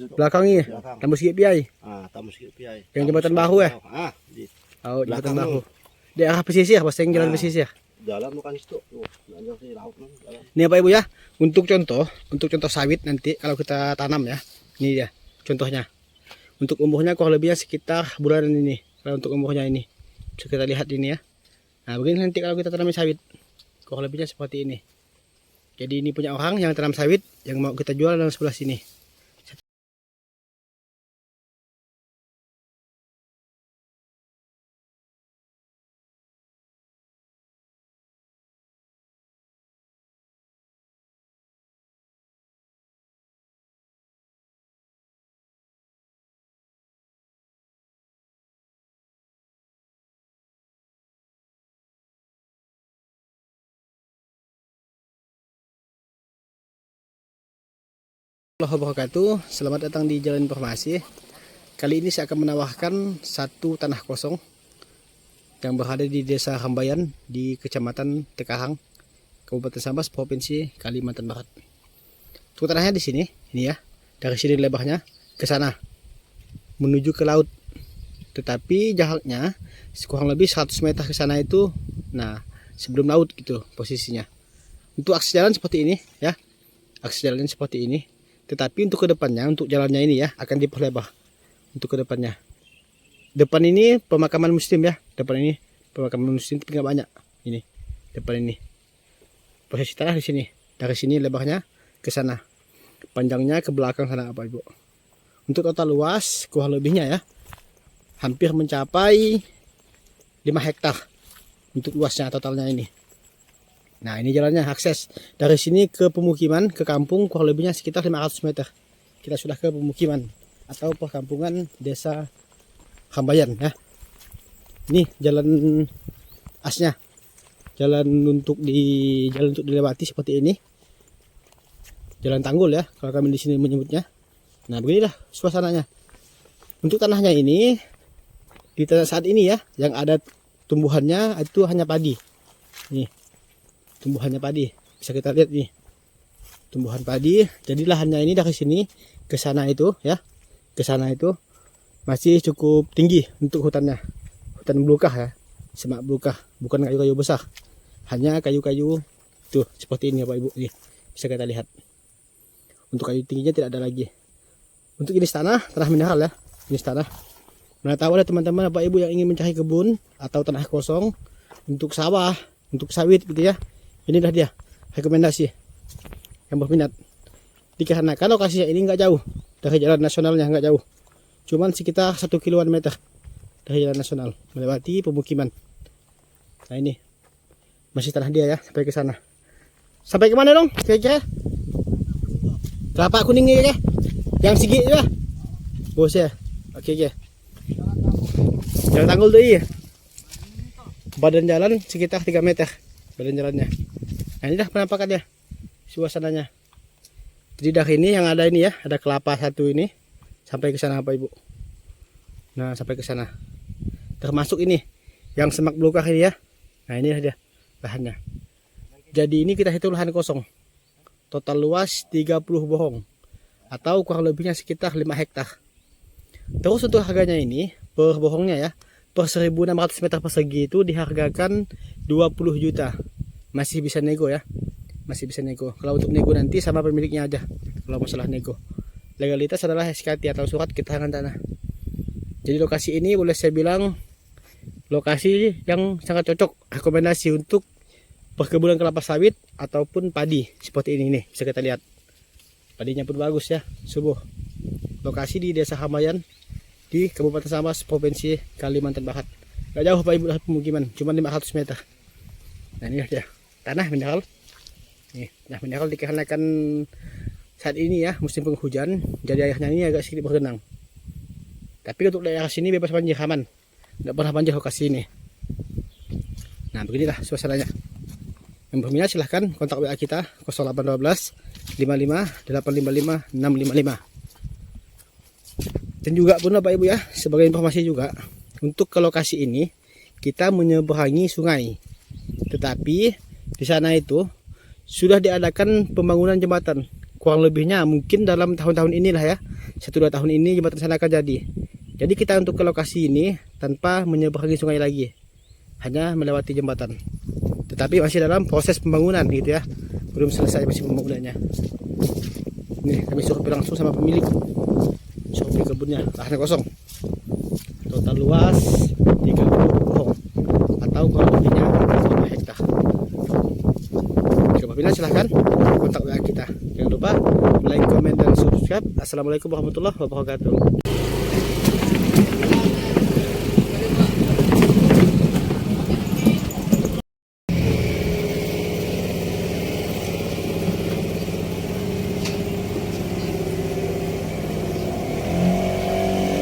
Belakang ini, Belakang. tambah sedikit piai. Tambah sedikit piai. Yang jembatan baru ya? Di Oh, jembatan belakang baru. lu. Di arah pesisir, Bos, yang jalan pesisir. Jalan bukan situ. Tuh, jalan di laut nih, jalan. Ini Bapak Ibu ya, untuk contoh sawit nanti kalau kita tanam ya. Ini dia contohnya. Untuk umurnya kurang lebihnya sekitar bulanan ini. Kalau untuk umurnya ini, bisa kita lihat ini ya. Nah, begini nanti kalau kita tanam sawit, kurang lebihnya seperti ini. Jadi ini punya orang yang tanam sawit yang mau kita jual dalam sebelah sini. Assalamualaikum warahmatullahi wabarakatuh. Selamat datang di Jalan Informasi. Kali ini saya akan menawarkan satu tanah kosong yang berada di Desa Hambayan di Kecamatan Tekahang, Kabupaten Sambas, Provinsi Kalimantan Barat. Untuk tanahnya di sini, ini ya. Dari sini lebarnya ke sana menuju ke laut. Tetapi jaraknya kurang lebih 100 meter ke sana itu, nah sebelum laut gitu posisinya. Untuk akses jalan seperti ini ya. Akses jalannya seperti ini. Tetapi untuk kedepannya, untuk jalannya ini ya akan diperlebar. Untuk kedepannya, depan ini pemakaman muslim ya. Depan ini pemakaman muslim tapi nggak banyak. Ini depan ini. Posisi tanah di sini. Dari sini lebarnya ke sana. Panjangnya ke belakang sana Bapak Ibu. Untuk total luas kurang lebihnya ya hampir mencapai 5 hektar. Untuk luasnya totalnya ini. Nah, ini jalannya akses dari sini ke pemukiman, ke kampung kurang lebihnya sekitar 500 meter. Kita sudah ke pemukiman atau perkampungan Desa Hambayan ya. Ini jalan asnya. Jalan untuk dilewati seperti ini. Jalan tanggul ya, kalau kami di sini menyebutnya. Nah, beginilah suasananya. Untuk tanahnya ini di saat ini ya, yang ada tumbuhannya itu hanya padi. Nih. Tumbuhannya padi, bisa kita lihat nih, tumbuhan padi. Jadi lahannya ini dari sini ke sana itu ya, ke sana itu masih cukup tinggi untuk hutannya, hutan belukah ya, semak belukah, bukan kayu-kayu besar, hanya kayu-kayu tuh seperti ini Bapak Ibu, nih bisa kita lihat. Untuk kayu tingginya tidak ada lagi. Untuk jenis tanah mineral ya, jenis tanah. Mana tahu ada teman-teman Bapak Ibu yang ingin mencari kebun atau tanah kosong untuk sawah, untuk sawit gitu ya. Inilah dia rekomendasi yang berminat. Dikarenakan lokasinya ini nggak jauh dari jalan nasionalnya, nggak jauh, cuman sekitar 1 kilometer dari jalan nasional melewati pemukiman. Nah ini masih tanah dia ya sampai ke sana. Sampai kemana dong kira-kira? Kelapa kuning ya, yang segi ya bos ya. Oke. Jalan tanggul tuh iya. Badan jalan sekitar 3 meter badan jalannya. Nah inilah penampakannya, suasananya. Jadi dari ini yang ada ini ya, ada kelapa satu ini sampai ke sana Bapak Ibu. Nah sampai ke sana. Termasuk ini yang semak belukar ini ya. Nah ini dia lahannya. Jadi ini kita hitung lahan kosong. Total luas 30 bohong atau kurang lebihnya sekitar 5 hektar. Terus untuk harganya ini per bohongnya ya, per 1.600 meter persegi itu dihargakan 20 juta. Masih bisa nego ya, masih bisa nego. Kalau untuk nego nanti sama pemiliknya aja. Kalau masalah nego, legalitas adalah SKT atau surat keterangan tanah. Jadi lokasi ini boleh saya bilang lokasi yang sangat cocok, rekomendasi untuk perkebunan kelapa sawit ataupun padi seperti ini nih. Bisa kita lihat padinya pun bagus ya, subur. Lokasi di Desa Hambayan di Kabupaten Sambas, Provinsi Kalimantan Barat. Gak jauh Pak Ibu dari pemukiman, cuma 500 meter. Nah ini dia tanah mineral. Nih, tanah mineral dikarenakan saat ini ya musim penghujan, jadi airnya ini agak sedikit bergenang. Tapi untuk daerah sini bebas banjir, aman. Tidak pernah banjir lokasi ini. Nah beginilah suasananya. Yang berminat silahkan kontak WA kita 0812 55 855 655. Dan juga pun Bapak Ibu ya, sebagai informasi juga, untuk ke lokasi ini kita menyeberangi sungai. Tetapi di sana itu sudah diadakan pembangunan jembatan. Kurang lebihnya mungkin dalam tahun-tahun inilah ya, 1-2 tahun ini jembatan sana akan jadi. Jadi kita untuk ke lokasi ini tanpa menyeberangi sungai lagi, hanya melewati jembatan. Tetapi masih dalam proses pembangunan gitu ya, belum selesai masih pembangunannya. Nih kami suruh langsung sama pemilik, suruh di kebunnya, lahannya kosong. Total luas 30 pohon atau kurang lebihnya 5 hektar. Jika apabila silahkan kontak WA kita. Jangan lupa like, komen, dan subscribe. Assalamualaikum warahmatullahi wabarakatuh.